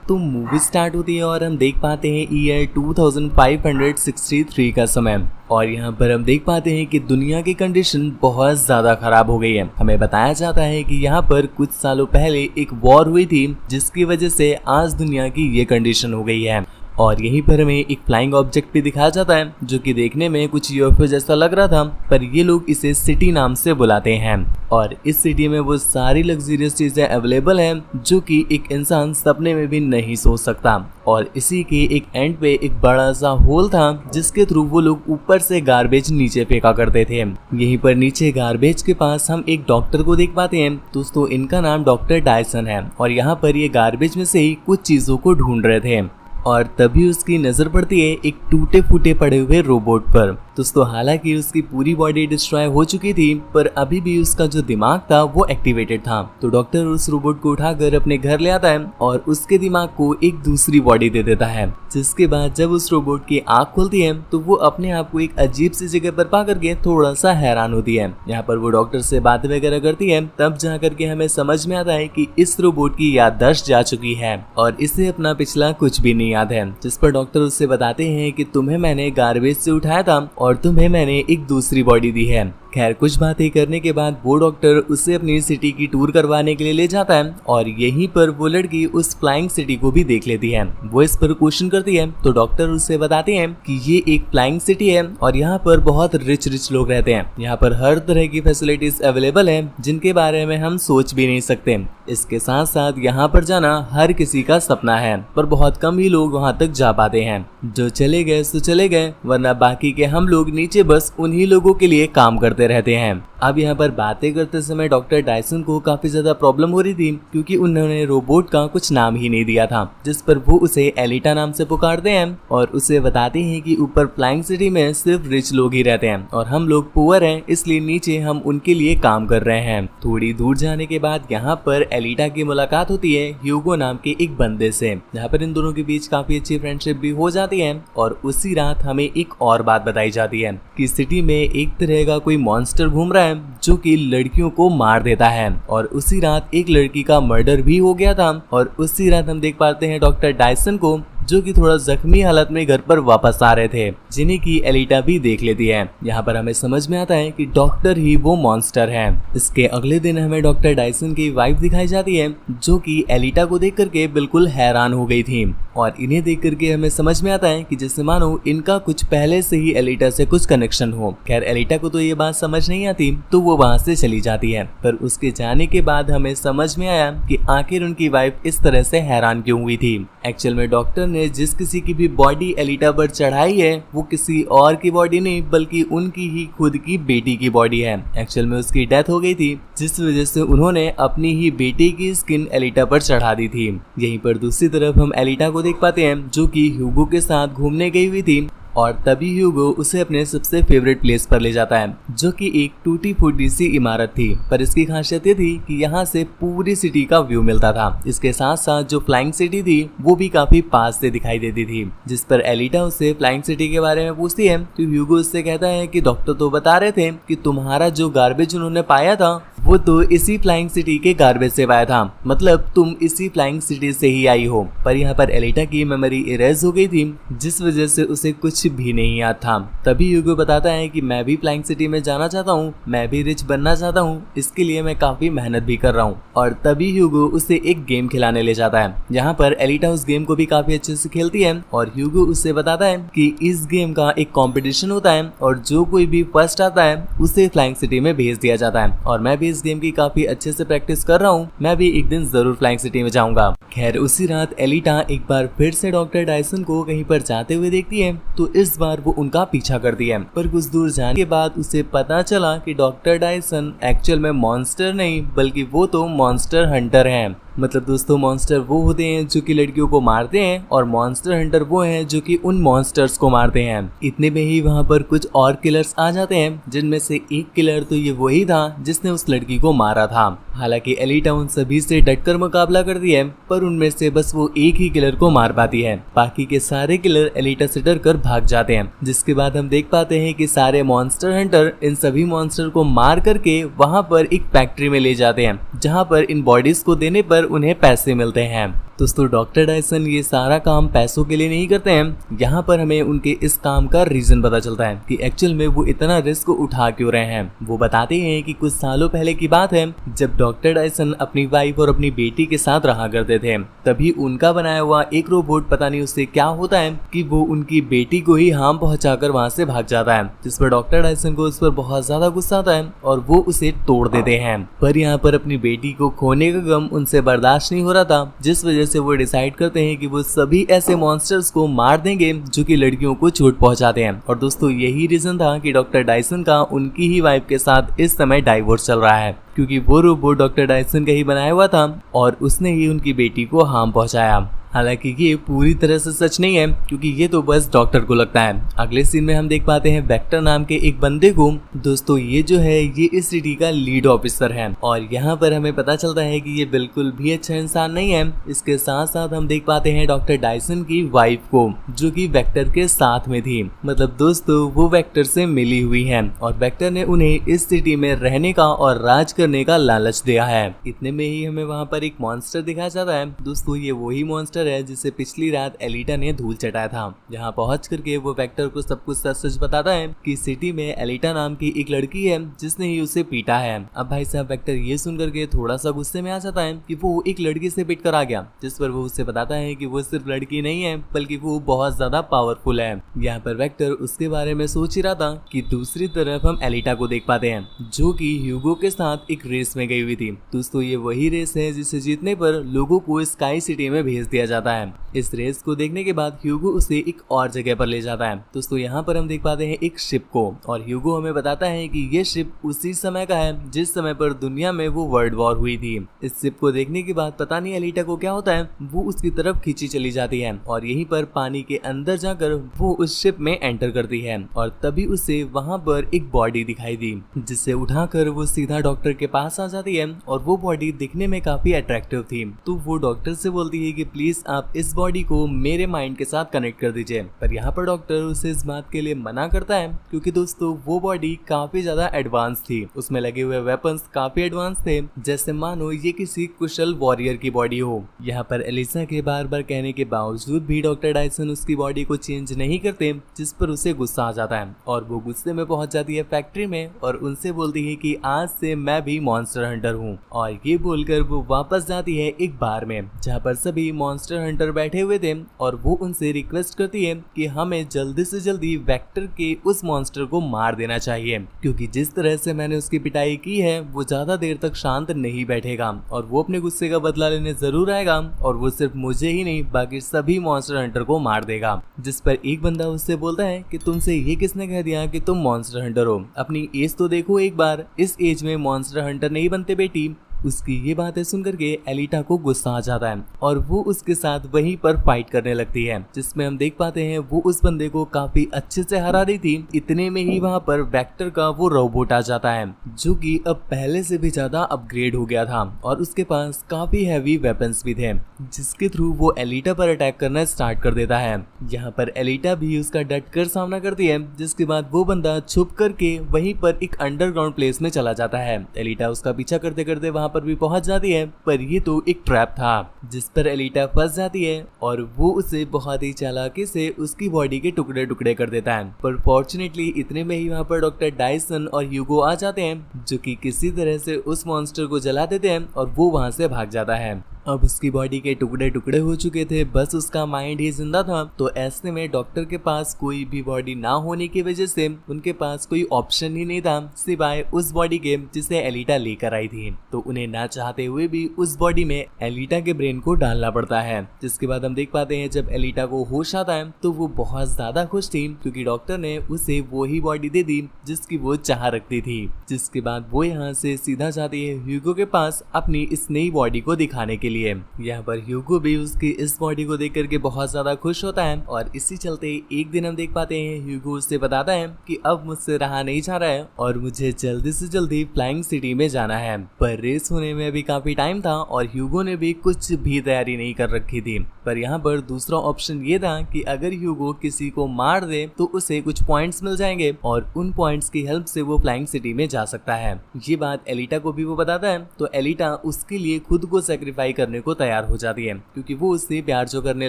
तो movie start होती है और हम देख पाते हैं ईयर 2563 का समय। और यहाँ पर हम देख पाते हैं कि दुनिया की कंडीशन बहुत ज़्यादा खराब हो गई है। हमें बताया जाता है कि यहाँ पर कुछ सालों पहले एक वॉर हुई थी, जिसकी वजह से आज दुनिया की ये कंडीशन हो गई है। और यहीं पर हमें एक फ्लाइंग ऑब्जेक्ट भी दिखाया जाता है, जो कि देखने में कुछ यूएफओ जैसा लग रहा था, पर ये लोग इसे सिटी नाम से बुलाते हैं। और इस सिटी में वो सारी लग्जरियस चीजें अवेलेबल हैं जो कि एक इंसान सपने में भी नहीं सोच सकता। और इसी के एक एंड पे एक बड़ा सा होल था, जिसके थ्रू वो लोग ऊपर से गार्बेज नीचे फेंका करते थे। यहीं पर नीचे गार्बेज के पास हम एक डॉक्टर को देख पाते हैं। दोस्तों, इनका नाम डॉक्टर डायसन है। और यहाँ पर ये गार्बेज में से ही कुछ चीजों को ढूंढ रहे थे, और तभी उसकी नजर पड़ती है एक टूटे फूटे पड़े हुए रोबोट पर। दोस्तों, हालांकि उसकी पूरी बॉडी डिस्ट्रॉय हो चुकी थी, पर अभी भी उसका जो दिमाग था वो एक्टिवेटेड था। तो डॉक्टर उस रोबोट को उठाकर अपने घर ले आता है और उसके दिमाग को एक दूसरी बॉडी दे देता है। जिसके बाद जब उस रोबोट की आंख खुलती है तो वो अपने आप को एक अजीब सी जगह पर पा करके थोड़ा सा हैरान होती है। यहाँ पर वो डॉक्टर से बात वगैरह करती है, तब जा करके हमें समझ में आता है कि इस रोबोट की याददाश्त जा चुकी है और इसे अपना पिछला कुछ भी नहीं याद है। जिस पर डॉक्टर उससे बताते हैं कि तुम्हें मैंने गार्बेज से उठाया था और तुम्हें मैंने एक दूसरी बॉडी दी है। खैर, कुछ बातें करने के बाद वो डॉक्टर उसे अपनी सिटी की टूर करवाने के लिए ले जाता है और यहीं पर वो लड़की उस फ्लाइंग सिटी को भी देख लेती है। वो इस पर क्वेश्चन करती है तो डॉक्टर उससे बताते हैं कि ये एक फ्लाइंग सिटी है और यहाँ पर बहुत रिच लोग रहते हैं। यहाँ पर हर तरह की फैसिलिटीज अवेलेबल है, जिनके बारे में हम सोच भी नहीं सकते। इसके साथ साथ यहाँ पर जाना हर किसी का सपना है, पर बहुत कम ही लोग वहाँ तक जा पाते हैं। जो चले गए सो चले गए, वरना बाकी के हम लोग नीचे बस उन्हीं लोगों के लिए काम करते रहते हैं। अब यहाँ पर बातें करते समय डॉक्टर डायसन को काफी ज्यादा प्रॉब्लम हो रही थी, क्योंकि उन्होंने रोबोट का कुछ नाम ही नहीं दिया था, जिस पर वो उसे एलिटा नाम से पुकारते हैं और उसे बताते हैं कि ऊपर फ्लाइंग सिटी में सिर्फ रिच लोग ही रहते हैं और हम लोग पुअर हैं, इसलिए नीचे हम उनके लिए काम कर रहे हैं। थोड़ी दूर जाने के बाद यहाँ पर एलिटा की मुलाकात होती है ह्यूगो नाम के एक बंदे से। यहाँ पर इन दोनों के बीच काफी अच्छी फ्रेंडशिप भी हो जाती है। और उसी रात हमें एक और बात बताई जाती है कि सिटी में एक तरह का कोई मॉन्स्टर घूम रहा है जो कि लड़कियों को मार देता है। और उसी रात एक लड़की का मर्डर भी हो गया था। और उसी रात हम देख पाते हैं डॉक्टर डायसन को, जो कि थोड़ा जख्मी हालत में घर पर वापस आ रहे थे, जिन्हें की एलिटा भी देख लेती है। यहाँ पर हमें समझ में आता है कि डॉक्टर ही वो मॉन्स्टर है। इसके अगले दिन हमें डॉक्टर डायसन की वाइफ दिखाई जाती है, जो कि एलिटा को देख करके बिल्कुल हैरान हो गई थी। और इन्हें देख करके हमें समझ में आता है कि जैसे मानो इनका कुछ पहले से ही एलिटा से कुछ कनेक्शन हो। खैर, एलिटा को तो ये बात समझ नहीं आती, तो वो वहाँ से चली जाती है। पर उसके जाने के बाद हमें समझ में आया कि आखिर उनकी वाइफ इस तरह से हैरान क्यों हुई थी। एक्चुअल में डॉक्टर ने जिस किसी की भी बॉडी एलिटा पर चढ़ाई है, वो किसी और की बॉडी नहीं बल्कि उनकी ही खुद की बेटी की बॉडी है। एक्चुअल में उसकी डेथ हो गई थी, जिस वजह से उन्होंने अपनी ही बेटी की स्किन एलिटा पर चढ़ा दी थी। यहीं पर दूसरी तरफ हम एलिटा को देख पाते हैं, जो कि ह्यूगो के साथ घूमने गई हुई थी। और तभी ह्यूगो उसे अपने सबसे फेवरेट प्लेस पर ले जाता है, जो कि एक टूटी फूटी सी इमारत थी। पर इसकी खासियत ये थी कि यहाँ से पूरी सिटी का व्यू मिलता था। इसके साथ साथ जो फ्लाइंग सिटी थी वो भी काफी पास से दिखाई देती थी। जिस पर एलिटा उससे फ्लाइंग सिटी के बारे में पूछती है, तो ह्यूगो उससे कहता है कि डॉक्टर तो बता रहे थे कि तुम्हारा जो गार्बेज उन्होंने पाया था वो तो इसी फ्लाइंग सिटी के गार्बेज से पाया था, मतलब तुम इसी फ्लाइंग सिटी से ही आई हो। पर यहाँ पर एलिटा की मेमोरी इरेज हो गई थी, जिस वजह से उसे कुछ भी नहीं याद था। तभी ह्यूगो बताता है कि मैं भी फ्लाइंग सिटी में जाना चाहता हूँ, मैं भी रिच बनना चाहता हूँ, इसके लिए मैं काफी मेहनत भी कर रहा हूँ। और तभी ह्यूगो उसे एक गेम खिलाने ले जाता है, जहाँ पर एलिटा उस गेम को भी काफी अच्छे से खेलती है। और ह्यूगो उससे बताता है कि इस गेम का एक कॉम्पिटिशन होता है और जो कोई भी फर्स्ट आता है उसे फ्लाइंग सिटी में भेज दिया जाता है। और मैं भी इस गेम की काफी अच्छे से प्रैक्टिस कर रहा हूँ, मैं भी एक दिन जरूर फ्लाइंग सिटी में जाऊंगा। खैर, उसी रात एलिटा एक बार फिर से डॉक्टर डायसन को कहीं पर जाते हुए देखती है, तो इस बार वो उनका पीछा करती है। पर कुछ दूर जाने के बाद उसे पता चला कि डॉक्टर डायसन एक्चुअल में मॉन्स्टर नहीं बल्कि वो तो मॉन्स्टर हंटर हैं। मतलब दोस्तों, मॉन्स्टर वो होते हैं जो कि लड़कियों को मारते हैं और मॉन्स्टर हंटर वो हैं जो कि उन मॉन्स्टर्स को मारते हैं। इतने में ही वहाँ पर कुछ और किलर्स आ जाते हैं, जिनमें से एक किलर तो ये वही था जिसने उस लड़की को मारा था। हालांकि एलिटा उन सभी से डटकर मुकाबला करती है, पर उनमें से बस वो एक ही किलर को मार पाती है। बाकी के सारे किलर एलिटा से डरकर भाग जाते हैं। जिसके बाद हम देख पाते हैं कि सारे मॉन्स्टर हंटर इन सभी मॉन्स्टर को मार करके वहाँ पर एक फैक्ट्री में ले जाते हैं, जहाँ पर इन बॉडीज को देने पर उन्हें पैसे मिलते हैं। दोस्तों डॉक्टर डायसन ये सारा काम पैसों के लिए नहीं करते हैं। यहाँ पर हमें उनके इस काम का रीजन पता चलता है कि एक्चुअल में वो इतना रिस्क उठा क्यों रहे हैं। वो बताते हैं कि कुछ सालों पहले की बात है, जब डॉक्टर डायसन अपनी वाइफ और अपनी बेटी के साथ रहा करते थे, तभी उनका बनाया हुआ एक रोबोट पता नहीं उससे क्या होता है कि वो उनकी बेटी को ही हार्म पहुंचाकर वहां से भाग जाता है, जिस पर डॉक्टर डायसन को उस पर बहुत ज्यादा गुस्सा आता है और वो उसे तोड़ देते हैं। पर यहाँ पर अपनी बेटी को खोने का गम उनसे बर्दाश्त नहीं हो रहा था, जिस वजह से वो डिसाइड करते हैं कि वो सभी ऐसे मॉन्स्टर्स को मार देंगे जो कि लड़कियों को चोट पहुंचाते हैं। और दोस्तों यही रीजन था कि डॉक्टर डायसन का उनकी ही वाइफ के साथ इस समय डाइवोर्स चल रहा है, क्योंकि वो रोबोट डॉक्टर डायसन का ही बनाया हुआ था और उसने ही उनकी बेटी को हार्म पहुंचाया। हालांकि ये पूरी तरह से सच नहीं है, क्योंकि ये तो बस डॉक्टर को लगता है। अगले सीन में हम देख पाते हैं वेक्टर नाम के एक बंदे को। दोस्तों ये जो है ये इस सिटी का लीड ऑफिसर है और यहाँ पर हमें पता चलता है कि ये बिल्कुल भी अच्छा इंसान नहीं है। इसके साथ साथ हम देख पाते हैं डॉक्टर डायसन की वाइफ को, जो कि वेक्टर के साथ में थी। मतलब दोस्तों वो वेक्टर से मिली हुई है और वेक्टर ने उन्हें इस सिटी में रहने का और राज करने का लालच दिया है। इतने में ही हमें वहाँ पर एक मॉन्स्टर दिखाया जाता है। दोस्तों ये वही मॉन्स्टर है जिसे पिछली रात एलिटा ने धूल चटाया था। यहाँ पहुंच करके वो वेक्टर को सब कुछ सच सच बताता है कि सिटी में एलिटा नाम की एक लड़की है जिसने ही उसे पीटा है। अब भाई साहब वेक्टर ये सुन करके थोड़ा सा गुस्से में आ जाता है कि वो एक लड़की से पिट कर आ गया, जिस पर वो उससे बताता है कि वो सिर्फ लड़की नहीं है बल्कि वो बहुत ज्यादा पावरफुल है। यहाँ पर वेक्टर उसके बारे में सोच ही रहा था कि दूसरी तरफ हम एलिटा को देख पाते हैं, जो कि ह्यूगो के साथ एक रेस में गई हुई थी। दोस्तों ये वही रेस है जिसे जीतने पर लोगों को स्काई सिटी में भेज दिया जाता है। इस रेस को देखने के बाद ह्यूगो उसे एक और जगह पर ले जाता है। दोस्तों यहाँ पर हम देख पाते हैं एक शिप को और ह्यूगो हमें बताता है कि ये शिप उसी समय का है जिस समय पर दुनिया में वो वर्ल्ड वॉर हुई थी। इस शिप को देखने के बाद पता नहीं एलिटा को क्या होता है, वो उसकी तरफ खींची चली जाती है और यहीं पर पानी के अंदर जाकर वो उस शिप में एंटर करती है और तभी उसे वहाँ पर एक बॉडी दिखाई दी, जिसे उठाकर वो सीधा डॉक्टर के पास आ जाती है और वो बॉडी दिखने में काफी अट्रैक्टिव थी। तो वो डॉक्टर से बोलती है कि प्लीज आप इस बॉडी को मेरे माइंड के साथ कनेक्ट कर दीजिए। पर यहाँ पर डॉक्टर उसे इस बात के लिए मना करता है, क्योंकि दोस्तों वो बॉडी काफी ज्यादा एडवांस थी। उसमें लगे हुए वेपन्स काफी एडवांस थे, जैसे मानो ये किसी कुशल वॉरियर की बॉडी हो। यहाँ पर एलिसा के बार बार कहने के बावजूद भी डॉक्टर डायसन उसकी बॉडी को चेंज नहीं करते, जिस पर उसे गुस्सा आ जाता है और वो गुस्से में पहुंच जाती है फैक्ट्री में और उनसे बोलती है कि आज से मैं भी मॉन्स्टर हंटर हूँ। और ये बोलकर वो वापस जाती है एक बार में, जहाँ पर सभी मॉन्स्टर हंटर बैठे हुए थे और वो उनसे रिक्वेस्ट करती है कि हमें जल्दी से जल्दी वेक्टर के उस मॉन्स्टर को मार देना चाहिए, क्योंकि जिस तरह से मैंने उसकी पिटाई की है वो ज्यादा देर तक शांत नहीं बैठेगा और वो अपने गुस्से का बदला लेने जरूर आएगा और वो सिर्फ मुझे ही नहीं बाकी सभी मॉन्स्टर हंटर को मार देगा। जिस पर एक बंदा उससे बोलता है कि तुमसे ये किसने कह दिया कि तुम मॉन्स्टर हंटर हो, अपनी एज तो देखो एक बार, इस एज में मॉन्स्टर हंटर नहीं बनते बेटी। उसकी ये बातें सुन करके एलिटा को गुस्सा आ जाता है और वो उसके साथ वहीं पर फाइट करने लगती है, जिसमें हम देख पाते हैं वो उस बंदे को काफी अच्छे से हरा रही थी। इतने में ही वहाँ पर वेक्टर का वो रोबोट आ जाता है, जो कि अब पहले से भी ज्यादा अपग्रेड हो गया था और उसके पास काफी हैवी वेपन्स भी थे, जिसके थ्रू वो एलिटा पर अटैक करना स्टार्ट कर देता है। यहाँ पर एलिटा भी उसका डट कर सामना करती है, जिसके बाद वो बंदा छुप करके वहीं पर एक अंडरग्राउंड प्लेस में चला जाता है। एलिटा उसका पीछा करते करते वहाँ पर भी पहुंच जाती है, पर ये तो एक ट्रैप था जिस पर एलिटा फंस जाती है और वो उसे बहुत ही चालाकी से उसकी बॉडी के टुकड़े टुकड़े कर देता है। पर फॉर्चुनेटली इतने में ही वहाँ पर डॉक्टर डायसन और ह्यूगो आ जाते हैं, जो कि किसी तरह से उस मॉन्स्टर को जला देते हैं और वो वहाँ से भाग जाता है। अब उसकी बॉडी के टुकड़े टुकड़े हो चुके थे, बस उसका माइंड ही जिंदा था। तो ऐसे में डॉक्टर के पास कोई भी बॉडी ना होने की वजह से उनके पास कोई ऑप्शन ही नहीं था सिवाय उस बॉडी के जिसे एलिटा लेकर आई थी। तो उन्हें ना चाहते हुए भी उस बॉडी में एलिटा के ब्रेन को डालना पड़ता है, जिसके बाद हम देख पाते हैं जब एलिटा को होश आता है तो वो बहुत ज्यादा खुश थी, क्योंकि डॉक्टर ने उसे वो ही बॉडी दे दी जिसकी वो चाह रखती थी। जिसके बाद वो यहाँ से सीधा जाती है ह्यूगो के पास अपनी इस नई बॉडी को दिखाने के लिए। यहाँ पर ह्यूगो भी उसकी इस बॉडी को देख करके बहुत ज्यादा खुश होता है और इसी चलते एक दिन हम देख पाते हैं ह्यूगो उससे बताता है कि अब मुझसे रहा नहीं जा रहा है और मुझे जल्दी से जल्दी फ्लाइंग सिटी में जाना है। पर रेस होने में अभी काफी टाइम था और ह्यूगो ने भी कुछ भी तैयारी नहीं कर रखी थी। पर यहाँ पर दूसरा ऑप्शन ये था कि अगर ह्यूगो किसी को मार दे तो उसे कुछ पॉइंट्स मिल जाएंगे और उन पॉइंट्स की हेल्प से वो फ्लाइंग सिटी में जा सकता है। ये बात एलिटा को भी वो बताता है, तो एलिटा उसके लिए खुद को सेक्रीफाई कर करने को तैयार हो जाती है क्योंकि वो उससे प्यार जो करने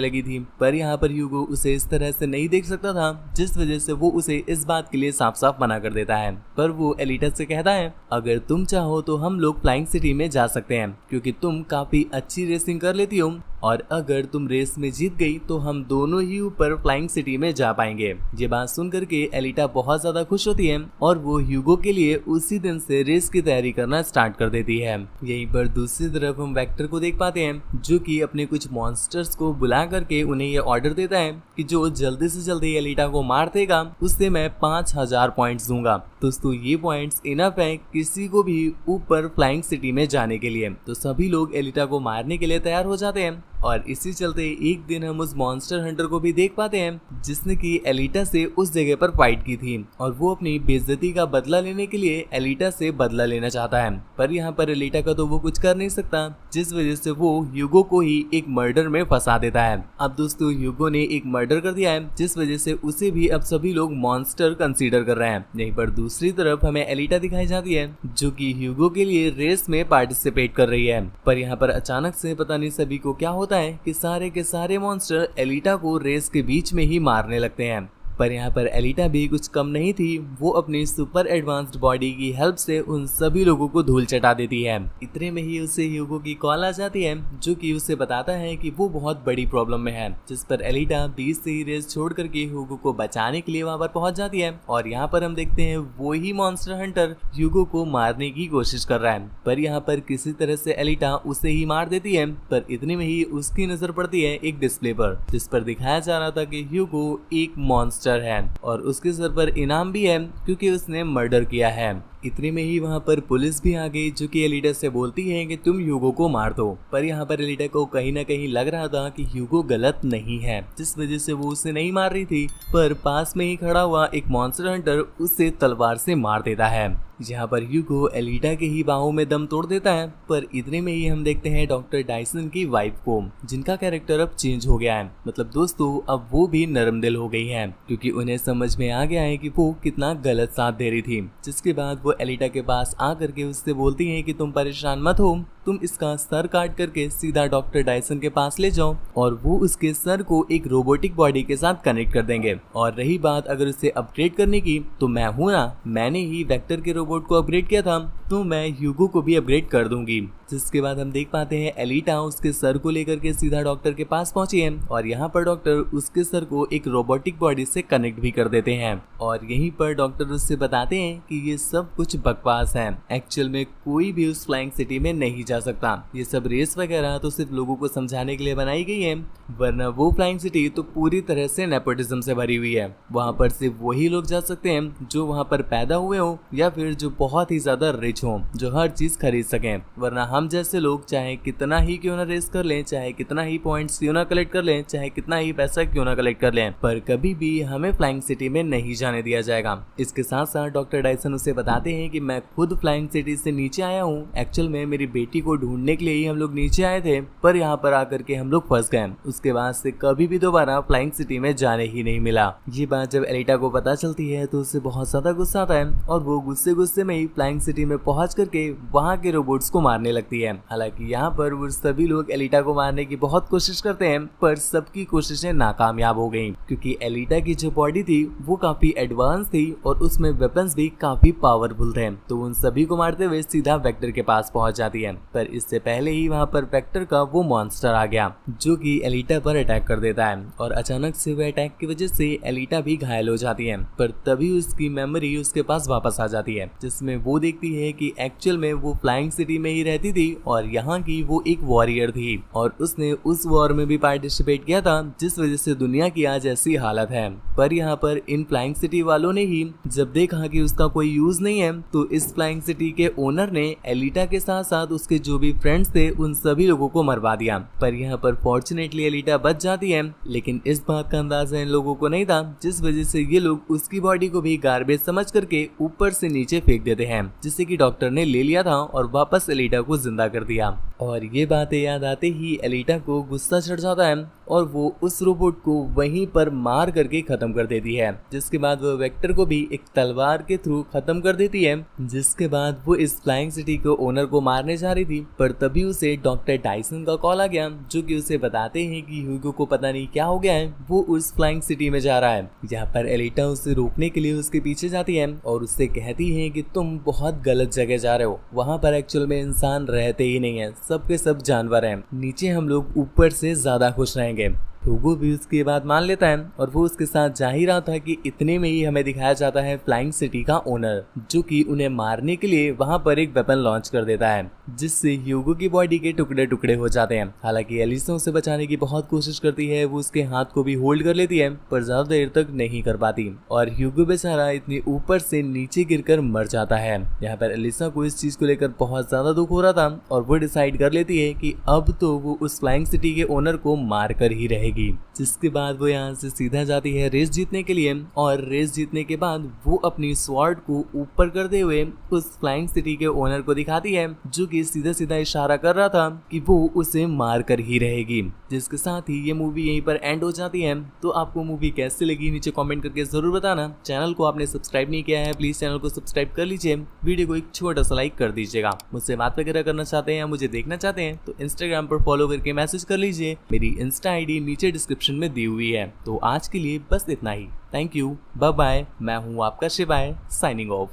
लगी थी। पर यहाँ पर ह्यूगो उसे इस तरह से नहीं देख सकता था, जिस वजह से वो उसे इस बात के लिए साफ साफ मना कर देता है। पर वो एलिटा से कहता है अगर तुम चाहो तो हम लोग फ्लाइंग सिटी में जा सकते हैं क्योंकि तुम काफी अच्छी रेसिंग कर लेती हो और अगर तुम रेस में जीत गई तो हम दोनों ही ऊपर फ्लाइंग सिटी में जा पाएंगे। ये बात सुन करके एलिटा बहुत ज्यादा खुश होती है और वो ह्यूगो के लिए उसी दिन से रेस की तैयारी करना स्टार्ट कर देती है। यहीं पर दूसरी तरफ हम वेक्टर को देख पाते हैं जो कि अपने कुछ मॉन्स्टर्स को बुला करके उन्हें ये ऑर्डर देता है कि जो जल्दी से जल्दी एलिटा को मार देगा उससे मैं 5000 पॉइंट्स दूंगा। दोस्तों ये पॉइंट्स इनफ है किसी को भी ऊपर फ्लाइंग सिटी में जाने के लिए। तो सभी लोग एलिटा को मारने के लिए तैयार हो जाते हैं और इसी चलते एक दिन हम उस मॉन्स्टर हंटर को भी देख पाते हैं जिसने कि एलिटा से उस जगह पर फाइट की थी और वो अपनी बेइज्जती का बदला लेने के लिए एलिटा से बदला लेना चाहता है। पर यहाँ पर एलिटा का तो वो कुछ कर नहीं सकता, जिस वजह से वो ह्यूगो को ही एक मर्डर में फंसा देता है। अब दोस्तों ह्यूगो ने एक मर्डर कर दिया है जिस वजह से उसे भी अब सभी लोग मॉन्स्टर कंसीडर कर रहे हैं। यहीं पर दूसरी तरफ हमें एलिटा दिखाई जाती है जो कि ह्यूगो के लिए रेस में पार्टिसिपेट कर रही है। पर यहाँ पर अचानक से पता नहीं सभी को क्या होता है कि सारे के सारे मॉन्स्टर एलिटा को रेस के बीच में ही मारने लगते हैं। पर यहाँ पर एलिटा भी कुछ कम नहीं थी, वो अपनी सुपर एडवांस्ड बॉडी की हेल्प से उन सभी लोगों को धूल चटा देती है। इतने में ही उसे ह्यूगो की कॉल आ जाती है जो कि उसे बताता है कि वो बहुत बड़ी प्रॉब्लम में है, जिस पर एलिटा बीच से ही रेस छोड़ करके ह्यूगो को बचाने के लिए वहाँ पर पहुंच जाती है। और यहाँ पर हम देखते हैं वो ही मॉन्स्टर हंटर ह्यूगो को मारने की कोशिश कर रहा है, पर यहाँ पर किसी तरह से एलिटा उसे ही मार देती है। पर इतने में ही उसकी नजर पड़ती है एक डिस्प्ले पर जिस पर दिखाया जा रहा था कि ह्यूगो एक मॉन्स्टर है और उसके सर पर इनाम भी है क्योंकि उसने मर्डर किया है। इतने में ही वहाँ पर पुलिस भी आ गई जो कि एलिटा से बोलती है कि तुम ह्यूगो को मार दो। पर यहाँ पर एलिटा को कहीं ना कहीं लग रहा था कि ह्यूगो गलत नहीं है, जिस वजह से वो उसे नहीं मार रही थी। पर पास में ही खड़ा हुआ एक मॉन्स्टर हंटर उसे तलवार से मार देता है। यहाँ पर ह्यूगो एलिटा के ही बाहों में दम तोड़ देता है। पर इतने में ही हम देखते हैं डॉक्टर डायसन की वाइफ को, जिनका कैरेक्टर अब चेंज हो गया है। मतलब दोस्तों अब वो भी नरम दिल हो गई है क्योंकि उन्हें समझ में आ गया है कि वो कितना गलत साथ दे रही थी। जिसके बाद वो एलिटा के पास आकर के उससे बोलती हैं कि तुम परेशान मत हो, तुम इसका सर काट करके सीधा डॉक्टर डायसन के पास ले जाओ और वो उसके सर को एक रोबोटिक बॉडी के साथ कनेक्ट कर देंगे। और रही बात अगर उसे अपग्रेड करने की, तो मैं हूं ना, मैंने ही वेक्टर के रोबोट को अपग्रेड किया था, तो मैं ह्यूगो को भी अपग्रेड कर दूंगी। जिसके बाद हम देख पाते हैं एलिटा उसके सर को लेकर के सीधा डॉक्टर के पास पहुंची है और यहाँ पर डॉक्टर उसके सर को एक रोबोटिक बॉडी से कनेक्ट भी कर देते हैं। और यहीं पर डॉक्टर उससे बताते हैं कि ये सब कुछ बकवास है, एक्चुअल में कोई भी उस फ्लाइंग सिटी में नहीं जा सकता, ये सब रेस वगैरह तो सिर्फ लोगों को समझाने के लिए बनाई गई है, वरना वो फ्लाइंग सिटी तो पूरी तरह से नेपोटिज्म से भरी हुई है। वहाँ पर सिर्फ वही लोग जा सकते हैं जो वहाँ पर पैदा हुए हो या फिर जो बहुत ही ज्यादा रिच हो, जो हर चीज खरीद सकें। वरना हम जैसे लोग चाहे कितना ही क्यों ना रेस कर लें, चाहे कितना ही पॉइंट्स क्यों ना कलेक्ट कर लें, चाहे कितना ही पैसा क्यों ना कलेक्ट कर लें, पर कभी भी हमें फ्लाइंग सिटी में नहीं जाने दिया जाएगा। इसके साथ साथ डॉक्टर डायसन उसे बताते हैं कि मैं खुद फ्लाइंग सिटी से नीचे आया हूँ, एक्चुअल में मेरी बेटी को ढूंढने के लिए ही हम लोग नीचे आए थे, पर यहाँ पर आकर के हम लोग फंस गए। उसके बाद से कभी भी दोबारा फ्लाइंग सिटी में जाने ही नहीं मिला। ये बात जब एलिटा को पता चलती है तो उसे बहुत ज्यादा गुस्सा आता है और वो गुस्से में ही फ्लाइंग सिटी में पहुंच करके वहाँ के रोबोट्स को मारने लगती है। हालांकि यहाँ पर वो सभी लोग एलिटा को मारने की बहुत कोशिश करते हैं, पर सबकी कोशिशें नाकामयाब हो गयी क्योंकि एलिटा की जो बॉडी थी वो काफी एडवांस थी और उसमें वेपन्स भी काफी पावरफुल थे। तो उन सभी को मारते हुए सीधा वेक्टर के पास पहुंच जाती है। पर इससे पहले ही वहाँ पर वेक्टर का वो मॉन्स्टर आ गया जो कि एलिटा पर अटैक कर देता है और अचानक से वो अटैक की वजह से एलिटा भी घायल हो जाती है। पर तभी उसकी मेमोरी उसके पास वापस आ जाती है, जिसमें वो देखती है कि एक्चुअल में वो फ्लाइंग सिटी में ही रहती थी और यहाँ की वो एक वॉरियर थी और उसने उस वॉर में भी पार्टिसिपेट किया था, जिस वजह से दुनिया की आज ऐसी हालत है। पर यहाँ पर इन फ्लाइंग सिटी वालों ने ही जब देखा कि उसका कोई यूज नहीं है, तो इस फ्लाइंग सिटी के ओनर ने एलिटा के साथ साथ उसके जो भी फ्रेंड्स थे उन सभी लोगों को मरवा दिया। पर यहाँ पर फॉर्चुनेटली एलिटा बच जाती है, लेकिन इस बात का अंदाजा इन लोगों को नहीं था, जिस वजह से ये लोग उसकी बॉडी को भी गार्बेज समझ करके ऊपर से नीचे फेंक देते हैं, जिससे कि डॉक्टर ने ले लिया था और वापस एलिटा को जिंदा कर दिया। और ये बातें याद आते ही एलिटा को गुस्सा चढ़ जाता है और वो उस रोबोट को वहीं पर मार करके खत्म कर देती है, जिसके बाद वो वेक्टर को भी एक तलवार के थ्रू खत्म कर देती है। जिसके बाद वो इस फ्लाइंग सिटी के ओनर को मारने जा रही थी, पर तभी उसे डॉक्टर डायसन का कॉल आ गया, जो कि उसे बताते हैं कि ह्यूगो को पता नहीं क्या हो गया है, वो उस फ्लाइंग सिटी में जा रहा है। यहाँ पर एलिटा उसे रोकने के लिए उसके पीछे जाती है और उससे कहती है कि तुम बहुत गलत जगह जा रहे हो, वहाँ पर एक्चुअल में इंसान रहते ही नहीं है, सबके सब जानवर हैं, नीचे हम लोग ऊपर से ज्यादा खुश रहेंगे। ह्यूगो भी उसकी बात मान लेता है और वो उसके साथ जा ही रहा था कि इतने में ही हमें दिखाया जाता है फ्लाइंग सिटी का ओनर, जो कि उन्हें मारने के लिए वहां पर एक वेपन लॉन्च कर देता है, जिससे ह्यूगो की बॉडी के टुकड़े टुकड़े हो जाते हैं। हालांकि एलिसा उसे बचाने की बहुत कोशिश करती है, वो उसके हाथ को भी होल्ड कर लेती है, पर ज्यादा देर तक नहीं कर पाती और ह्यूगो बेचारा इतनी ऊपर से नीचे गिरकर मर जाता है। यहाँ पर एलिसा को इस चीज को लेकर बहुत ज्यादा दुख हो रहा था और वो डिसाइड कर लेती है कि अब तो वो उस फ्लाइंग सिटी के ओनर को मार कर ही रहेगी। जिसके बाद वो यहाँ से सीधा जाती है रेस जीतने के लिए, और रेस जीतने के बाद वो अपनी स्वॉर्ड को ऊपर करते हुए उस फ्लाइंग सिटी के ओनर को दिखाती है, जो कि सीधा सीधा इशारा कर रहा था कि वो उसे मार कर ही रहेगी। जिसके साथ ही ये मूवी यहीं पर एंड हो जाती है। तो आपको मूवी कैसी लगी नीचे कमेंट करके जरूर बताना। चैनल को आपने सब्सक्राइब नहीं किया है, प्लीज चैनल को सब्सक्राइब कर लीजिए, वीडियो को एक छोटा सा लाइक कर दीजिएगा। मुझसे बात वगैरह करना चाहते हैं या मुझे देखना चाहते हैं तो इंस्टाग्राम पर फॉलो करके मैसेज कर लीजिए, मेरी इंस्टा आईडी नीचे डिस्क्रिप्शन में दी हुई है। तो आज के लिए बस इतना ही, थैंक यू, बाय बाय। मैं हूँ आपका शिवाय, साइनिंग ऑफ।